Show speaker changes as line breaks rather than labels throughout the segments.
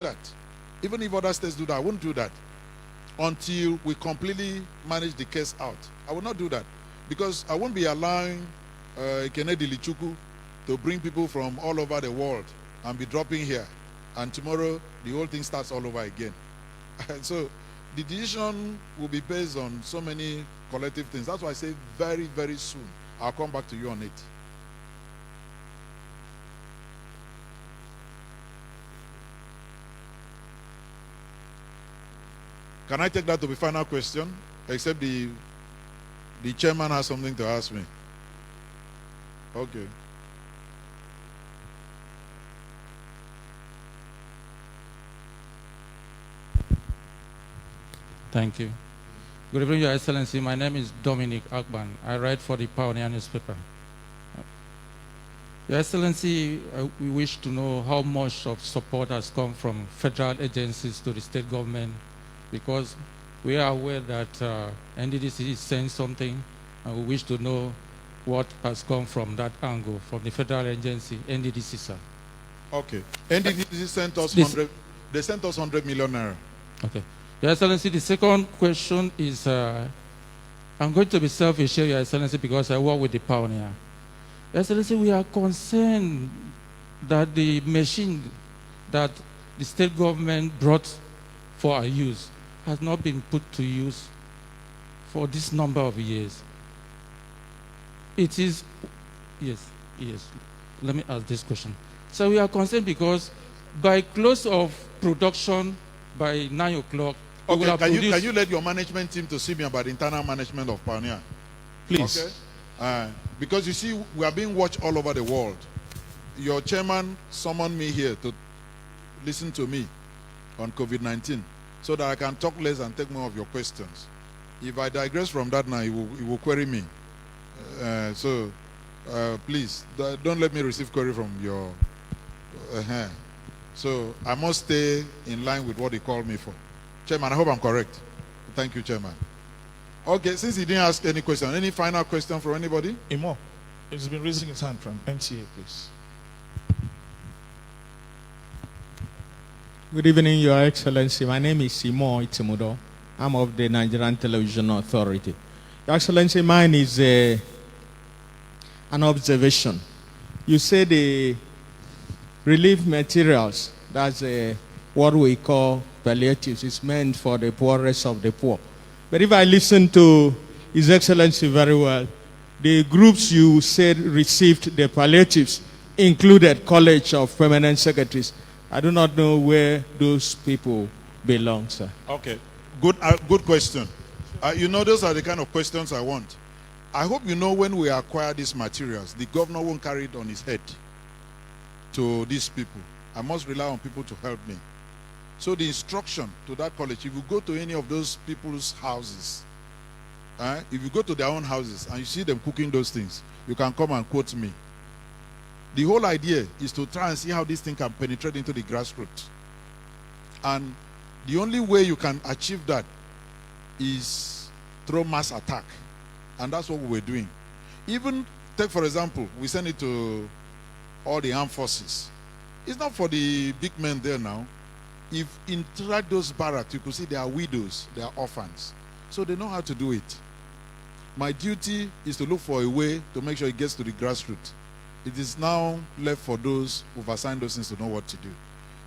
that. Even if other states do that, I won't do that until we completely manage the case out. I will not do that because I won't be allowing Kennedy Lichuku to bring people from all over the world and be dropping here, and tomorrow the whole thing starts all over again. So the decision will be based on so many collective things. That's why I say very, very soon I'll come back to you on it. Can I take that to be final question? Except the chairman has something to ask me. Okay.
Thank you. Good evening, Your Excellency. My name is Dominic Akban. I write for the Pioneer newspaper. Your Excellency, we wish to know how much of support has come from federal agencies to the state government, because we are aware that NDDC is saying something, and we wish to know what has come from that angle, from the federal agency, NDDC, sir.
Okay. NDDC sent us 100, they sent us 100 million naira.
Okay. Your Excellency, the second question is, I'm going to be selfish here, Your Excellency, because I work with the Pioneer. Your Excellency, we are concerned that the machine that the state government brought for our use has not been put to use for this number of years. It is, yes, let me ask this question. So we are concerned because by close of production by 9 o'clock,
okay, can you let your management team to see me about the internal management of Pioneer?
Please.
Okay? Because you see, we are being watched all over the world. Your chairman summoned me here to listen to me on COVID-19 so that I can talk less and take more of your questions. If I digress from that now, he will query me. Please, don't let me receive query from your... So I must stay in line with what he called me for. Chairman, I hope I'm correct. Thank you, Chairman. Okay, since he didn't ask any question, any final question from anybody?
Imo, he's been raising his hand from NTA, please.
Good evening, Your Excellency. My name is Imo Itimudo. I'm of the Nigerian Television Authority. Your Excellency, mine is an observation. You say the relief materials, that's what we call palliatives, is meant for the poorest of the poor. But if I listen to His Excellency very well, the groups you said received the palliatives included College of Permanent Secretaries. I do not know where those people belong, sir.
Okay, good question. You know, those are the kind of questions I want. I hope you know when we acquire these materials, the governor won't carry it on his head to these people. I must rely on people to help me. So the instruction to that college, if you go to any of those people's houses, if you go to their own houses and you see them cooking those things, you can come and quote me. The whole idea is to try and see how this thing can penetrate into the grassroots. And the only way you can achieve that is through mass attack. And that's what we were doing. Even, take for example, we send it to all the armed forces. It's not for the big men there now. If inside those barracks, you could see they are widows, they are orphans. So they know how to do it. My duty is to look for a way to make sure it gets to the grassroots. It is now left for those who've assigned those things to know what to do.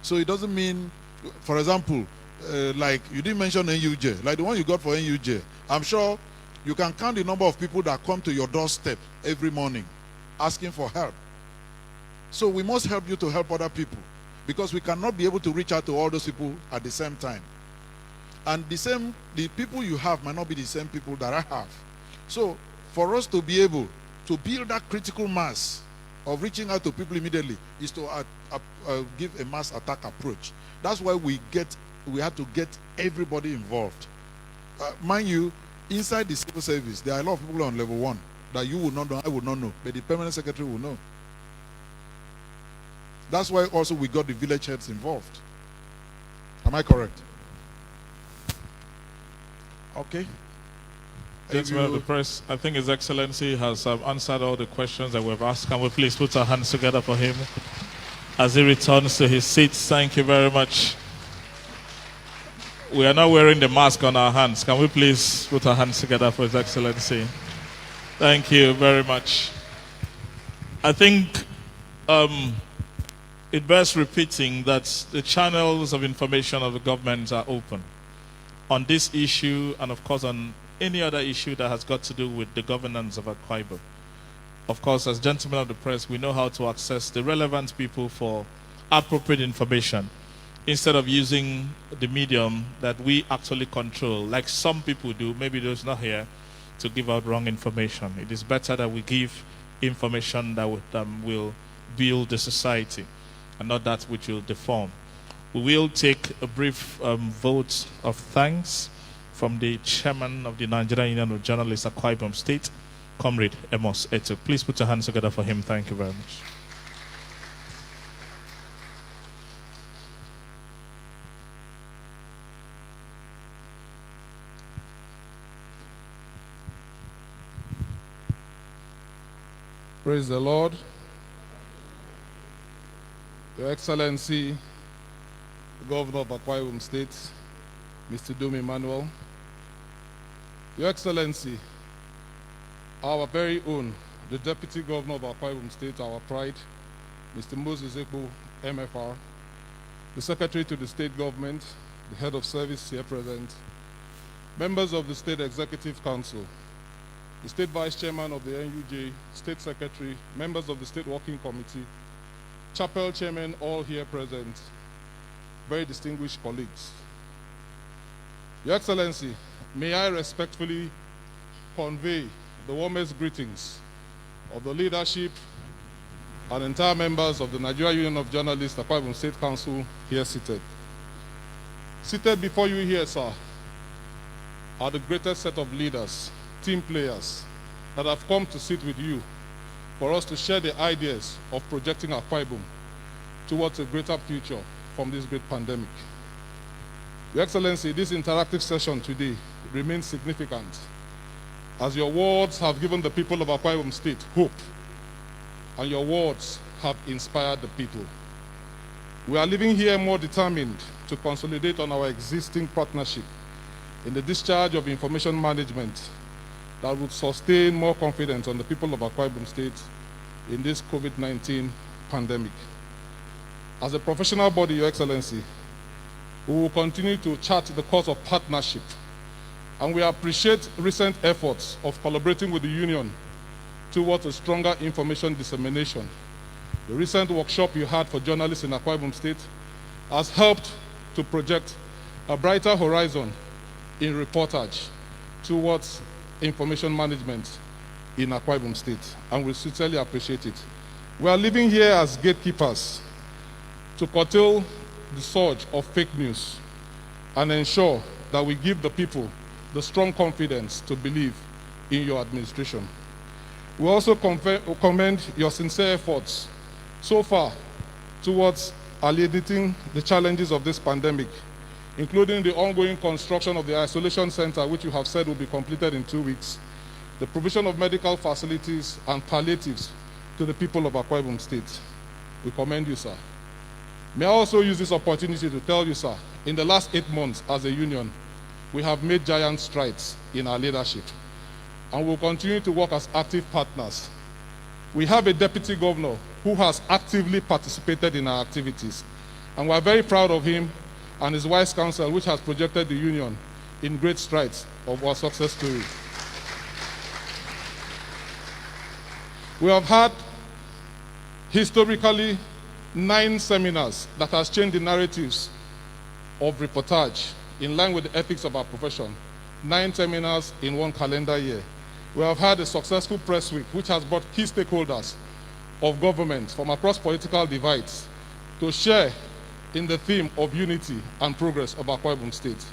So it doesn't mean, for example, like you didn't mention NUJ, like the one you got for NUJ. I'm sure you can count the number of people that come to your doorstep every morning asking for help. So we must help you to help other people, because we cannot be able to reach out to all those people at the same time. And the people you have might not be the same people that I have. So for us to be able to build that critical mass of reaching out to people immediately is to give a mass attack approach. That's why we have to get everybody involved. Mind you, inside the civil service, there are a lot of people on level 1 that you will not know, I will not know, but the permanent secretary will know. That's why also we got the village heads involved. Am I correct? Okay.
Gentlemen of the press, I think His Excellency has answered all the questions that we've asked. Can we please put our hands together for him as he returns to his seat? Thank you very much. We are not wearing the mask on our hands. Can we please put our hands together for His Excellency? Thank you very much. I think it bears repeating that the channels of information of the government are open on this issue and, of course, on any other issue that has got to do with the governance of Akwa Ibom. Of course, as gentlemen of the press, we know how to access the relevant people for appropriate information instead of using the medium that we actually control, like some people do, maybe those not here, to give out wrong information. It is better that we give information that will build the society and not that which will deform. We will take a brief vote of thanks from the chairman of the Nigerian Union of Journalists, Akwa Ibom State, Comrade Amos Eto. Please put your hands together for him. Thank you very much.
Praise the Lord. Your Excellency, the Governor of Akwa Ibom State, Mr. Udom Emmanuel. Your Excellency, our very own, the Deputy Governor of Akwa Ibom State, our pride, Mr. Moses Ekpo, MFR, the Secretary to the State Government, the Head of Service here present, members of the State Executive Council, the State Vice Chairman of the NUJ, State Secretary, members of the State Working Committee, Chapel Chairman, all here present, very distinguished colleagues. Your Excellency, may I respectfully convey the warmest greetings of the leadership and entire members of the Nigerian Union of Journalists, Akwa Ibom State Council, here seated. Seated before you here, sir, are the greatest set of leaders, team players that have come to sit with you for us to share the ideas of projecting Akwa Ibom towards a greater future from this great pandemic. Your Excellency, this interactive session today remains significant as your words have given the people of Akwa Ibom State hope, and your words have inspired the people. We are living here more determined to consolidate on our existing partnership in the discharge of information management that would sustain more confidence on the people of Akwa Ibom State in this COVID-19 pandemic. As a professional body, Your Excellency, we will continue to chart the course of partnership, and we appreciate recent efforts of collaborating with the Union towards a stronger information dissemination. The recent workshop you had for journalists in Akwa Ibom State has helped to project a brighter horizon in reportage towards information management in Akwa Ibom State, and we sincerely appreciate it. We are living here as gatekeepers to curtail the surge of fake news and ensure that we give the people the strong confidence to believe in your administration. We also commend your sincere efforts so far towards alleviating the challenges of this pandemic, including the ongoing construction of the isolation center, which you have said will be completed in 2 weeks, the provision of medical facilities and palliatives to the people of Akwa Ibom State. We commend you, sir. May I also use this opportunity to tell you, sir, in the last 8 months as a union, we have made giant strides in our leadership, and we'll continue to work as active partners. We have a deputy governor who has actively participated in our activities, and we're very proud of him and his wise counsel, which has projected the union in great strides of our success story. We have had historically 9 seminars that has changed the narratives of reportage in line with the ethics of our profession. 9 seminars in 1 calendar year. We have had a successful press week, which has brought key stakeholders of government from across political divides to share in the theme of unity and progress of Akwa Ibom State.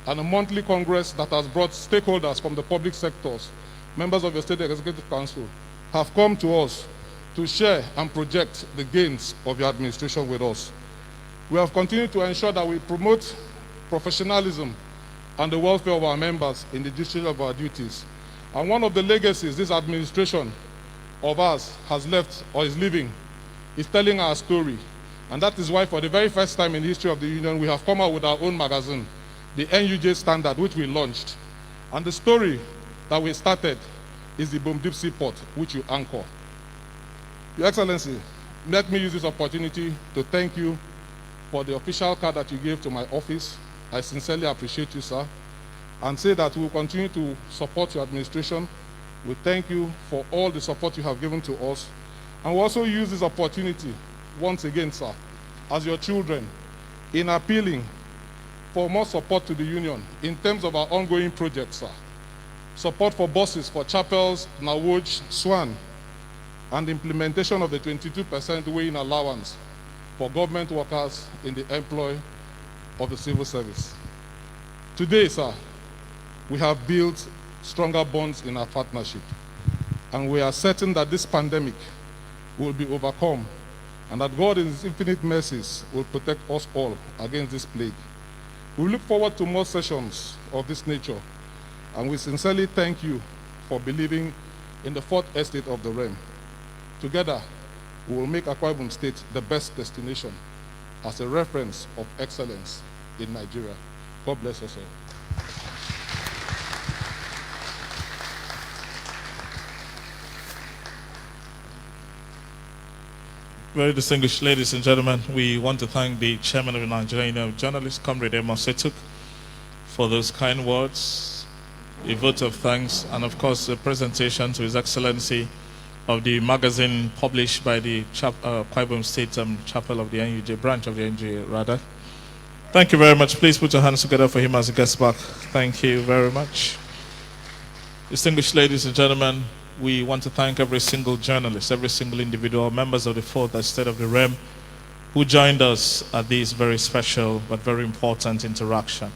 And a monthly congress that has brought stakeholders from the public sectors, members of the State Executive Council, have come to us to share and project the gains of your administration with us. We have continued to ensure that we promote professionalism and the welfare of our members in the discharge of our duties. And one of the legacies this administration of ours has left or is leaving is telling our story. And that is why for the very first time in the history of the union, we have come out with our own magazine the NUJ standard which we launched, and the story that we started is the Ibom Seaport which you anchor. Your Excellency, let me use this opportunity to thank you for the official card that you gave to my office. I sincerely appreciate you, sir, and say that we will continue to support your administration. We thank you for all the support you have given to us. And we also use this opportunity, once again, sir, as your children, in appealing for more support to the union in terms of our ongoing projects, sir. Support for buses for chapels, Nawoj, Swan, and the implementation of the 22% weighing allowance for government workers in the employ of the civil service. Today, sir, we have built stronger bonds in our partnership, and we are certain that this pandemic will be overcome and that God in His infinite mercies will protect us all against this plague. We look forward to more sessions of this nature, and we sincerely thank you for believing in the fourth estate of the realm. Together, we will make Akwa Ibom State the best destination as a reference of excellence in Nigeria. God bless us all.
Very distinguished ladies and gentlemen, we want to thank the chairman of the Nigerian Union of Journalists, Comrade Amos Setuk, for those kind words, a vote of thanks, and of course a presentation to His Excellency of the magazine published by the Akwa Ibom State Chapel of the NUJ, branch of the NUJ rather. Thank you very much. Please put your hands together for him as he gets back. Thank you very much. Distinguished ladies and gentlemen, we want to thank every single journalist, every single individual, members of the fourth estate of the realm who joined us at this very special but very important interaction.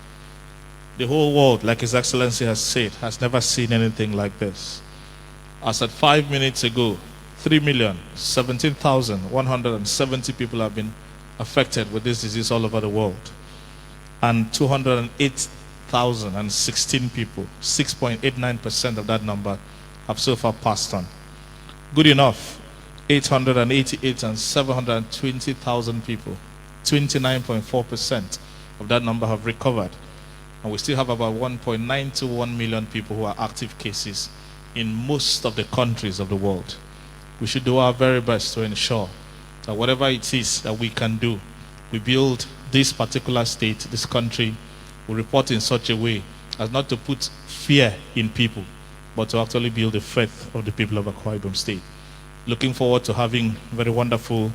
The whole world, like His Excellency has said, has never seen anything like this. As at 5 minutes ago, 3,017,170 people have been affected with this disease all over the world. And 208,016 people, 6.89% of that number, have so far passed on. Good enough, 888 and 720,000 people, 29.4% of that number have recovered. And we still have about 1.921 million people who are active cases in most of the countries of the world. We should do our very best to ensure that whatever it is that we can do, we build this particular state, this country, we report in such a way as not to put fear in people, but to actually build the faith of the people of Akwa Ibom State. Looking forward to having very wonderful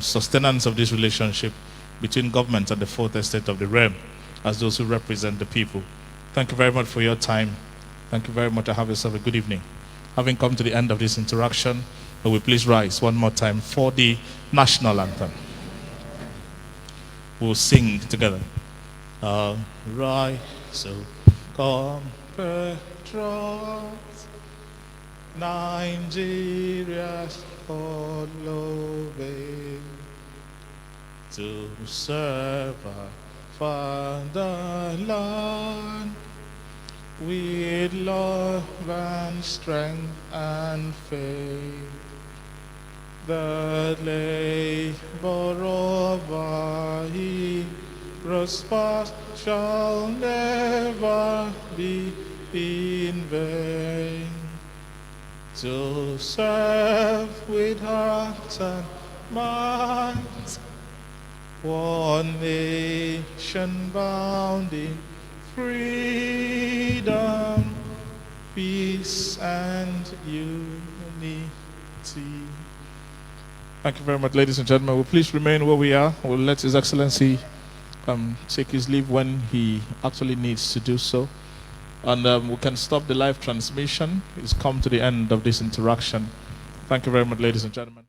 sustenance of this relationship between government and the fourth estate of the realm as those who represent the people. Thank you very much for your time. Thank you very much. Have yourself a good evening. Having come to the end of this interaction, will we please rise one more time for the national anthem. We'll sing together. Rise, so compatriots, Nigeria's following, to serve our fatherland with love and strength and faith. The labor of our heroes past shall never be in vain. To serve with heart and mind, one nation bound in freedom, peace and unity. Thank you very much, ladies and gentlemen. Will please remain where we are. We'll let His Excellency take his leave when he actually needs to do so. And we can stop the live transmission. It's come to the end of this interaction. Thank you very much, ladies and gentlemen.